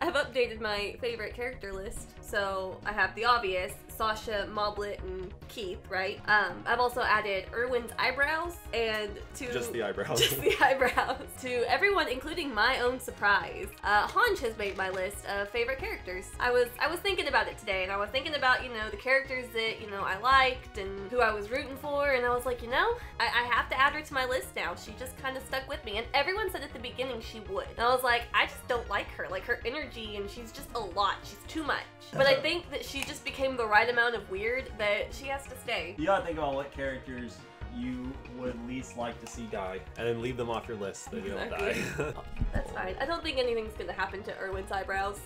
I've updated my favorite character list. So I have the obvious, Sasha, Moblet, and Keith, right? I've also added Erwin's eyebrows and to... Just the eyebrows. Just the eyebrows. To everyone, including my own surprise. Hanj has made my list of favorite characters. I was thinking about it today, and I was thinking about, you know, the characters that, you know, I liked and who I was rooting for, and I was like, you know, I have to add her to my list now. She just kind of stuck with me, and everyone said at the beginning she would. And I was like, I just don't like her. Like, her energy, and she's just a lot. She's too much. But I think that she just became the right amount of weird that she has to stay. You gotta think about what characters you would least like to see die, and then leave them off your list so they don't die. That's fine. I don't think anything's gonna happen to Erwin's eyebrows.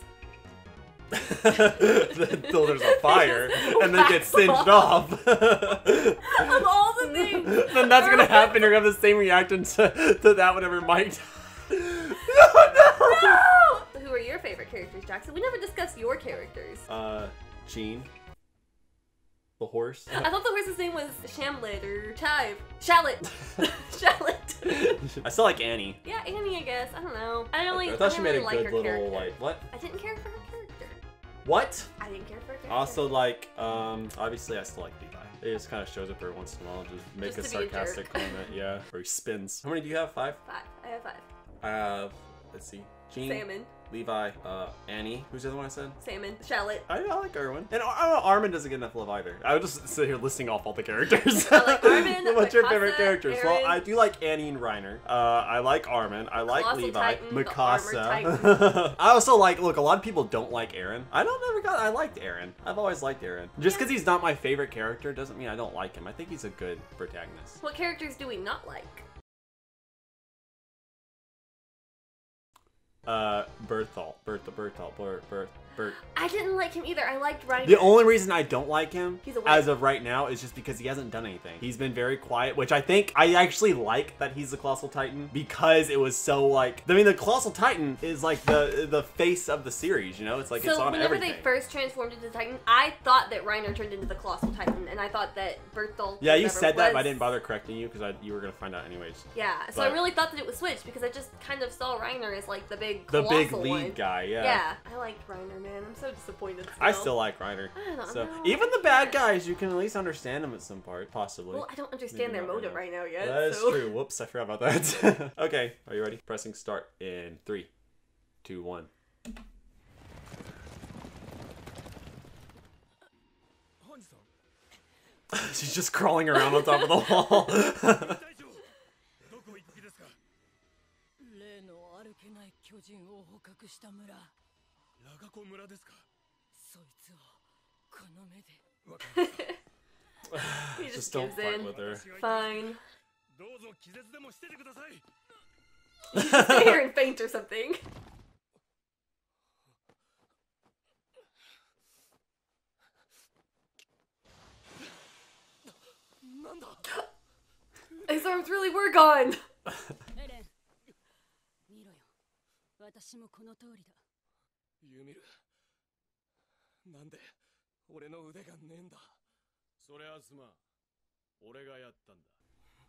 Until there's a fire and they get singed off. Of all the things. Then that's gonna happen. You're gonna have the same reaction to that whenever Mike. No! Who are your favorite characters, Jackson? We never discussed your characters. Gene. The horse. I thought the horse's name was Shamlet or Chive. Shallot. Shallot. I still like Annie. Yeah, Annie, I guess. I don't know. I thought she made a like good her little, character. like, what? I didn't care for her character. What? I didn't care for her character. Also, like, obviously I still like Levi. It just kind of shows up every once in a while, just make Just a to be a sarcastic comment, yeah. Or he spins. How many do you have? 5? 5. I have 5. I have, let's see, Gene, Salmon. Levi, Annie. Who's the other one I said? Salmon. Shallot. I like Erwin. And Armin doesn't get enough love either. I would just sit here listing off all the characters. I like Armin. What's your Mikasa, favorite characters? Aaron. Well, I do like Annie and Reiner. I like Armin. I like Colossal Levi. Titan, the Armored Mikasa. I also like, look, a lot of people don't like Aaron. I liked Aaron. I've always liked Aaron. Just because he's not my favorite character doesn't mean I don't like him. I think he's a good protagonist. What characters do we not like? Berthold. I didn't like him either. I liked Reiner. The only reason I don't like him, He's a as of right now, is just because he hasn't done anything. He's been very quiet, which I think I actually like that he's the Colossal Titan, because it was so like, I mean, the Colossal Titan is like the face of the series, you know? It's like, it's on whenever everything. they first transformed into Titan, I thought that Reiner turned into the Colossal Titan, and I thought that Berthold. Yeah, you said that, but I didn't bother correcting you because you were gonna find out anyways. Yeah, so I really thought that it was switched because I just kind of saw Reiner as like the big colossal lead guy. Yeah. Yeah, I liked Reiner, man. I'm so disappointed. I still like Reiner. I don't so know. even the bad guys, you can at least understand them at some part, possibly. Well, I don't understand their motive right now yet. That is true. Whoops, I forgot about that. Okay, are you ready? Pressing start in 3, 2, 1. She's just crawling around on top of the wall. He just don't gives fight in. with her. Fine. You should stay here and faint or something. His arms really were gone.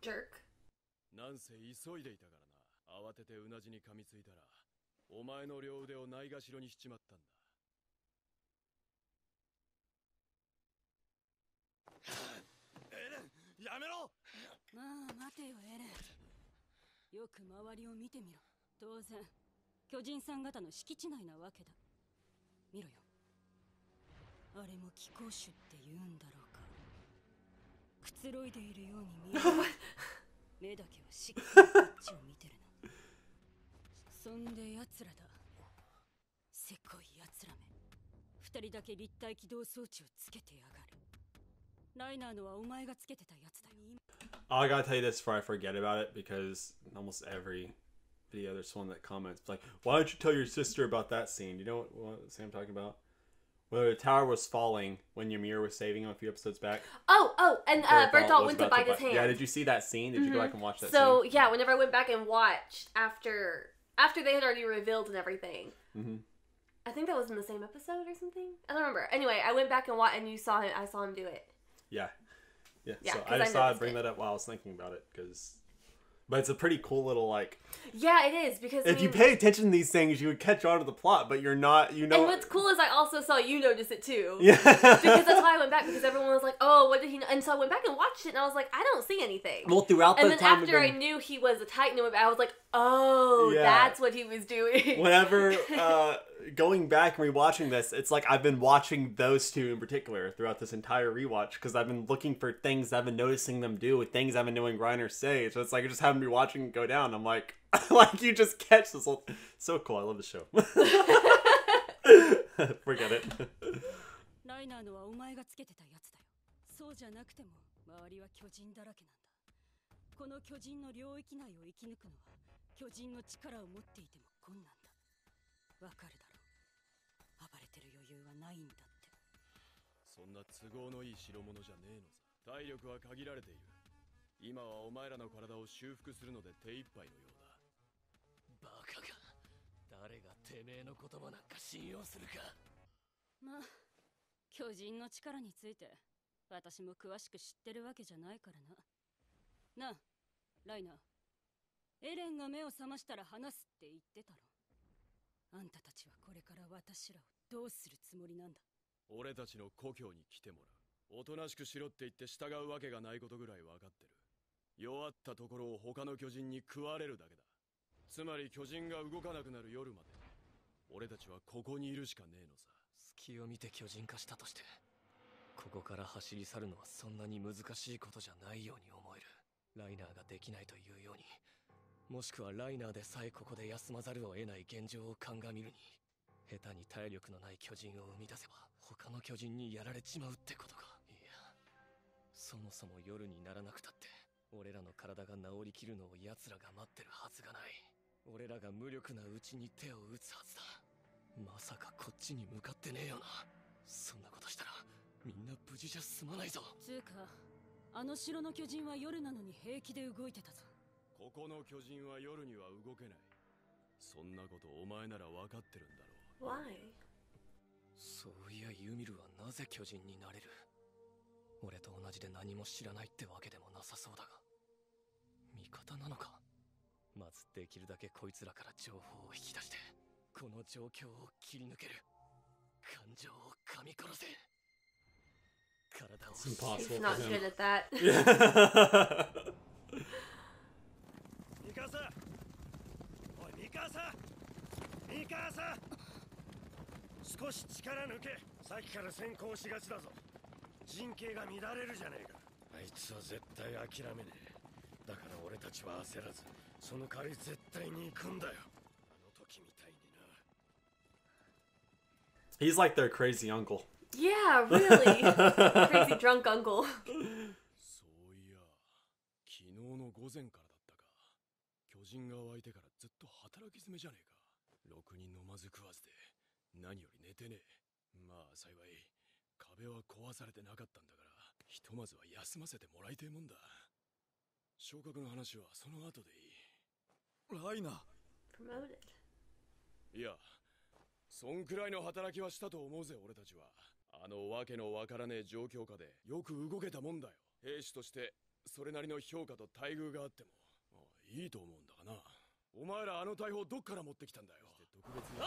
Jerk. なんせ急いでいたからな。慌ててうなじに噛みついたら、お前の両腕をないがしろにしちまったんだ。エレン、やめろ！まあ待てよエレン。よく周りを見てみろ。当然、巨人さん方の敷地内なわけだ。見ろよ。あれも気候種って言うんだろうか。くつろいでいるように見える。目だけはしっかりこっちを見てるな。そんで奴らだ。せこい奴らめ。二人だけ立体起動装置をつけてやがる。ライナーのはお前がつけてたやつだよ。I gotta tell you this before I forget about it, because almost every video there's someone that comments like, why don't you tell your sister about that scene? You know what I'm talking about? Where the tower was falling when Ymir was saving him a few episodes back. And Berthold went to bite his hand. Yeah, did you see that scene? Did you go back and watch that scene? So, yeah, whenever I went back and watched after they had already revealed and everything. I think that was in the same episode or something. I don't remember. Anyway, I went back and watched, and I saw him do it. Yeah. Yeah, So I just thought I'd bring that up while I was thinking about it, because... But it's a pretty cool little, like... Yeah, it is, because if you pay attention to these things, you would catch on to the plot, but you're not, you know... And what's cool is I also saw you notice it, too. Yeah. Because that's why I went back, because everyone was like, oh, what did he know? And so I went back and watched it, and I was like, I don't see anything. Well, throughout the time... And then time... after I knew he was a Titan, I was like, oh, that's what he was doing. Whenever, going back and rewatching this, it's like I've been watching those two in particular throughout this entire rewatch, because I've been looking for things I've been noticing them do, things I've been knowing Reiner say, so it's like I just haven't been watching it go down. I'm like, like you just catch this whole... So cool, I love the show. Forget it. ライナーのはお前がつけてたやつだよ。そうじゃなくても周りは巨人だらけなんだ。この巨人の領域内を生き抜くのは巨人の力を持っていても困難だ。わかるだろう。暴れてる余裕はないんだって。そんな都合のいい代物じゃねえのさ。体力は限られている。今はお前らの体を修復するので手一杯のようだ。バカか。誰がてめえの言葉なんか信用するか。まあ、巨人の力について私も詳しく知ってるわけじゃないからな。なあ、ライナー。エレンが目を覚ましたら話すって言ってたろ。あんたたちはこれから私らをどうするつもりなんだ。俺たちの故郷に来てもらう。おとなしくしろって言って従うわけがないことぐらい分かってる。弱ったところを他の巨人に食われるだけだ。つまり巨人が動かなくなる夜まで俺たちはここにいるしかねえのさ。隙を見て巨人化したとしてここから走り去るのはそんなに難しいことじゃないように思える。ライナーができないというように、もしくはライナーでさえここで休まざるを得ない現状を鑑みるに、下手に体力のない巨人を生み出せば他の巨人にやられちまうってことか。いや、そもそも夜にならなくたって俺らの体が治りきるのを奴らが待ってるはずがない。俺らが無力なうちに手を打つはずだ。まさかこっちに向かってねえよな。そんなことしたらみんな無事じゃ済まないぞ。つうか、あの城の巨人は夜なのに平気で動いてたぞ。ここの巨人は夜には動けない。そんなことお前なら分かってるんだろう。Why? そういやユミルはなぜ巨人になれる。俺と同じで何も知らないってわけでもなさそうだが、味方なのか。まずできるだけこいつらから情報を引き出してこの状況を切り抜ける。感情を噛み殺せ。体を It's impossible He's for not him. good at that. ミカサ、おいミカサ、ミカサ、少し力抜け。さっきから先行しがちだぞ。陣形が乱れるじゃねえか。あいつは絶対諦めねえ。だから俺たちは焦らずその代わり絶対に行くんだよ。あの時みたいにな。 He's like their crazy uncle. Yeah, really. Crazy drunk uncle. そういや、昨日の午前からだったか。巨人が湧いてからずっと働き詰めじゃねえか。ろくに飲まず食わずで何より寝てねえ。まあ幸い壁は壊されてなかったんだからひとまずは休ませてもらいてえもんだ。昇格の話はその後でいい。ライナー。 Promoted. いや、そんくらいの働きはしたと思うぜ俺たちは。あのわけのわからねえ状況下でよく動けたもんだよ。兵士としてそれなりの評価と待遇があってもいいと思うんだがな。お前らあの大砲どっから持ってきたんだよ。特別に。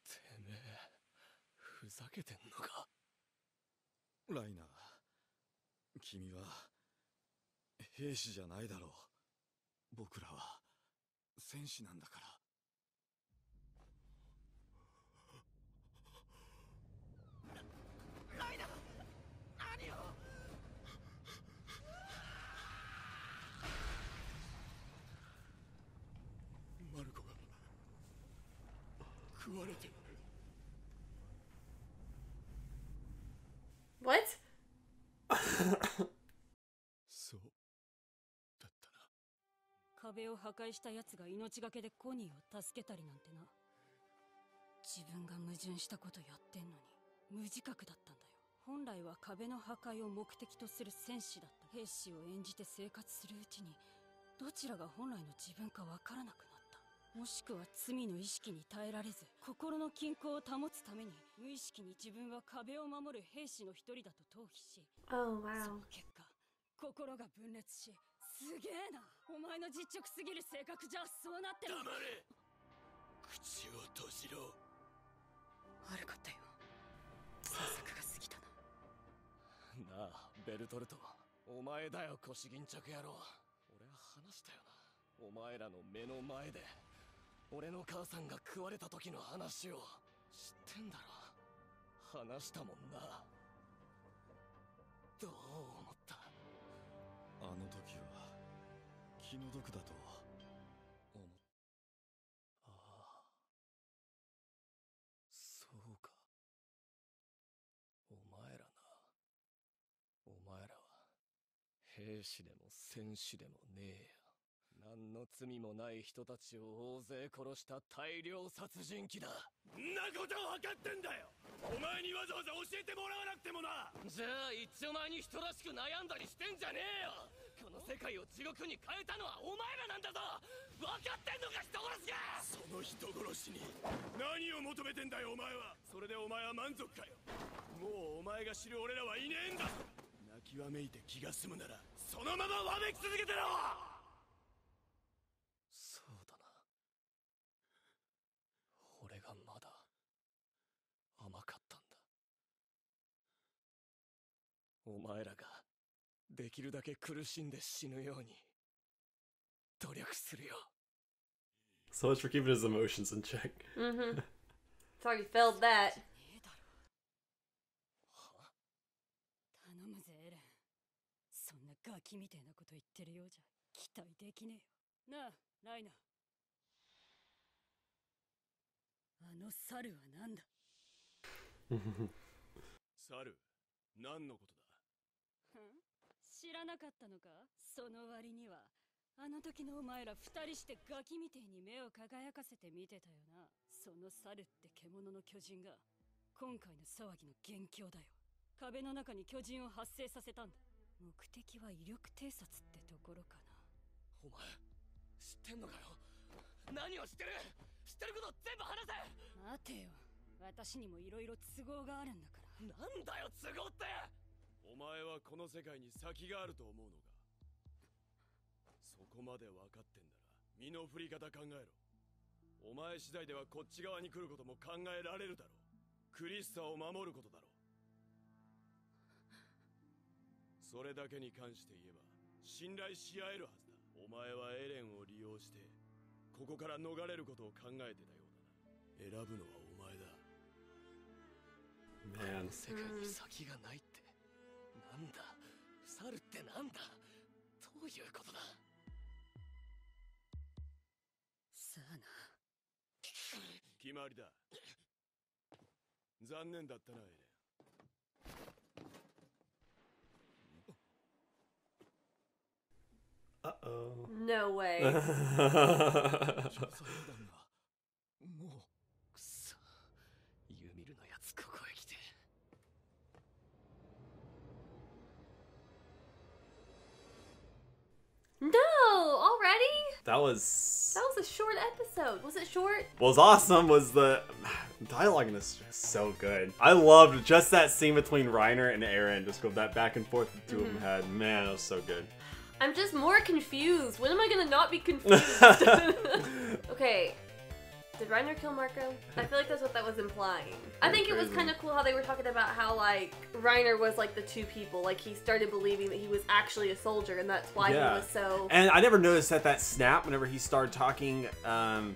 てめえふざけてんのか。ライナー、君は兵士じゃないだろう。僕らは戦士なんだから。ライナー、何を。マルコが食われてる。 What? そうだったな。壁を破壊した奴が命がけでコニーを助けたりなんてな。自分が矛盾したことやってんのに無自覚だったんだよ。本来は壁の破壊を目的とする戦士だった兵士を演じて生活するうちにどちらが本来の自分かわからなくなった。もしくは罪の意識に耐えられず心の均衡を保つために無意識に自分は壁を守る兵士の一人だと逃避し、Oh そ wow. の結果心が分裂し、すげえな、お前の実直すぎる性格じゃそうなってる。黙れ。口を閉じろ。悪かったよ、詮索が過ぎたな。なあベルトルト、お前だよ腰巾着野郎。俺は話したよな、お前らの目の前で俺の母さんが食われた時の話を。知ってんだろ、話したもんな。どう思った？あの時は気の毒だと思っ。ああ、そうか。お前らな、お前らは兵士でも戦士でもねえよ。何の罪もない人たちを大勢殺した大量殺人鬼だ。んなことは分かってんだよ。お前にわざわざ教えてもらわなくてもな。じゃあ一丁前に人らしく悩んだりしてんじゃねえよ。この世界を地獄に変えたのはお前らなんだぞ。分かってんのか人殺しが。その人殺しに何を求めてんだよお前は。それでお前は満足かよ。もうお前が知る俺らはいねえんだぞ。泣きわめいて気が済むならそのままわめき続けてろ。そうだな、俺がまだ甘かったんだ。お前らができるだけ苦しんで死ぬように努力するよ。 So much for keeping his emotions in check. Mm-hmm. Sorry, failed that. 頼むぜエレン、そんなガキみてえなこと言ってるようじゃ期待できねえよなあライナー。あの猿は何だ？猿、何のことだ？知らなかったのか？その割にはあの時のお前ら二人してガキみてえに目を輝かせて見てたよな。その猿って獣の巨人が今回の騒ぎの元凶だよ。壁の中に巨人を発生させたんだ。目的は威力偵察ってところかな。お前知ってんのかよ。何を知ってる？知ってること全部話せ。待てよ、私にもいろいろ都合があるんだから。なんだよ都合って。お前はこの世界に先があると思うのか。そこまで分かってんなら身の振り方考えろ。お前次第ではこっち側に来ることも考えられるだろう。クリスタを守ることだろう。それだけに関して言えば信頼し合えるはずだ。お前はエレンを利用してここから逃れることを考えてたようだな。選ぶのはお前だ。 Man. 世界に先がないってなんだ。猿ってなんだ。どういうことだ。さあな。決まりだ。残念だったなエレン。Uh-oh. No way. もうくそ、ユミルのやつここへ来て。 No, already? That was a short episode. Was it short? what was awesome was the dialogue in this is just so good. I loved just that scene between Reiner and Eren, just go that back and forth the two of them had. Man, it was so good. I'm just more confused. When am I gonna not be confused? Okay. Did Reiner kill Marco? I feel like that's what that was implying. I think it was Crazy. kind of cool how they were talking about how, like, Reiner was, like, the two people. Like, he started believing that he was actually a soldier, and that's why he was so... And I never noticed that snap whenever he started talking,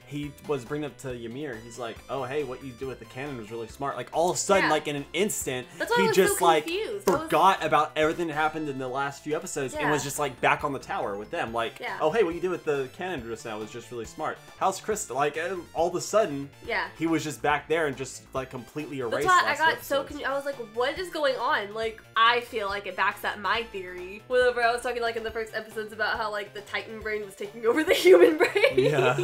he was bringing up to Ymir. He's like, oh, hey, what you do with the cannon was really smart. Like, all of a sudden, like, in an instant, That's why I he was just, so like, confused. forgot about everything that happened in the last few episodes and Yeah. was just, like, back on the tower with them. Like, Yeah. oh, hey, what you did with the cannon just now was just really smart. How's Krista? Like, all of a sudden... Yeah. He was just back there and just like completely erased. That's why I last got so episodes. confused. I was like, what is going on? Like, I feel like it backs up my theory. Whenever I was talking like in the first episodes about how like the Titan brain was taking over the human brain. Yeah.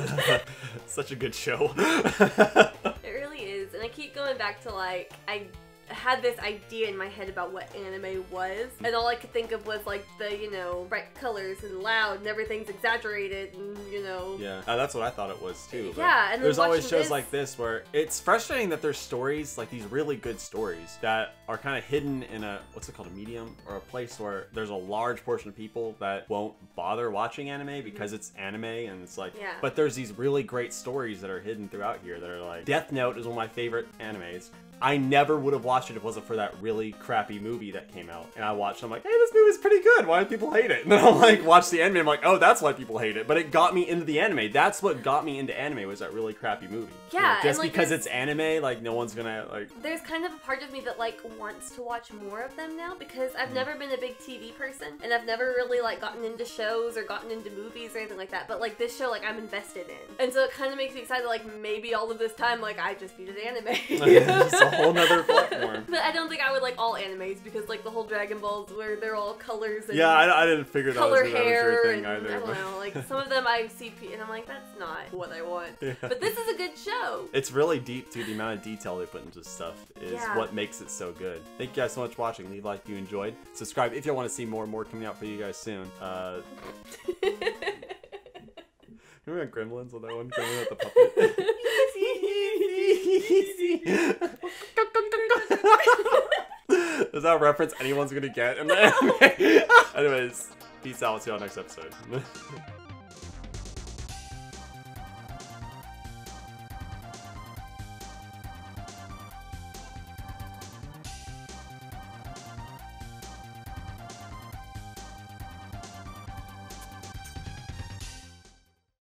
Such a good show. It really is. And I keep going back to like, I had this idea in my head about what anime was, and all I could think of was like the, you know, bright colors and loud and everything's exaggerated and, you know. Yeah, that's what I thought it was too. Yeah, and then there's always watching shows like this where it's frustrating that there's stories, like these really good stories that are kind of hidden in a, what's it called, a medium or a place where there's a large portion of people that won't bother watching anime because it's anime, and it's like, Yeah. but there's these really great stories that are hidden throughout here that are like, Death Note is one of my favorite animes. I never would have watched it if it wasn't for that really crappy movie that came out. And I watched it, I'm like, hey, this movie's pretty good. Why do people hate it? And then I'm like, watch the anime, I'm like, oh, that's why people hate it. But it got me into the anime. That's what got me into anime, was that really crappy movie. Yeah, You know, just and, like, because it's anime, like, no one's gonna, like... There's kind of a part of me that, like, wants to watch more of them now, because I've never been a big TV person, and I've never really, like, gotten into shows or gotten into movies or anything like that, but, like, this show, like, I'm invested in. And so it kind of makes me excited, like, maybe all of this time, like, I just needed anime. It's just a whole nother platform. But I don't think I would like all animes, because, like, the whole Dragon Balls where they're all colors and Yeah, I didn't figure that was color hair your thing and either. I don't know, like, some of them I see and I'm like, that's not what I want. Yeah. But this is a good show. It's really deep, too. The amount of detail they put into stuff is Yeah. what makes it so good. Thank you guys so much for watching. Leave a like if you enjoyed. Subscribe if you want to see more and more coming out for you guys soon. Remember Gremlins on that one? Gremlin at the puppet? Does that reference anyone's gonna get in the anime? Anyways, peace out. We'll see you on next episode.